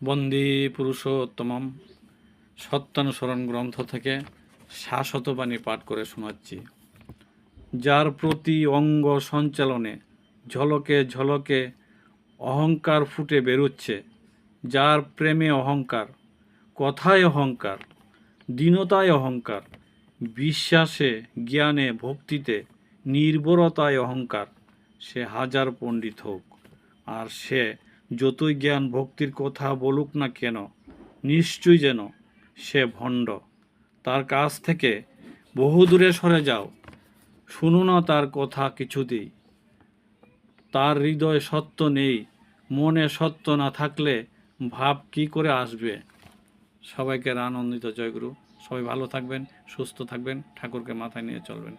বন্দী পুরুষোত্তমম সত্যানুসরণ গ্রন্থ থেকে শাশ্বত বাণী পাঠ করে শোনাচ্ছি। যার প্রতি অঙ্গ সঞ্চালনে ঝলকে ঝলকে অহংকার ফুটে বেরোচ্ছে, যার প্রেমে অহংকার, কথায় অহংকার, দীনতায় অহংকার, বিশ্বাসে জ্ঞানে ভক্তিতে নির্ভরতায় অহংকার, সে হাজার পণ্ডিত হোক আর সে যতই জ্ঞান ভক্তির কথা বলুক না কেন, নিশ্চয়ই যেন সে ভণ্ড। তার কাছ থেকে বহু দূরে সরে যাও, শুনো না তার কথা কিছুতেই। তার হৃদয়ে সত্য নেই, মনে সত্য না থাকলে ভাব কি করে আসবে? সবাইকে আনন্দিত জয়গুরু। সবাই ভালো থাকবেন, সুস্থ থাকবেন, ঠাকুরকে মাথায় নিয়ে চলবেন।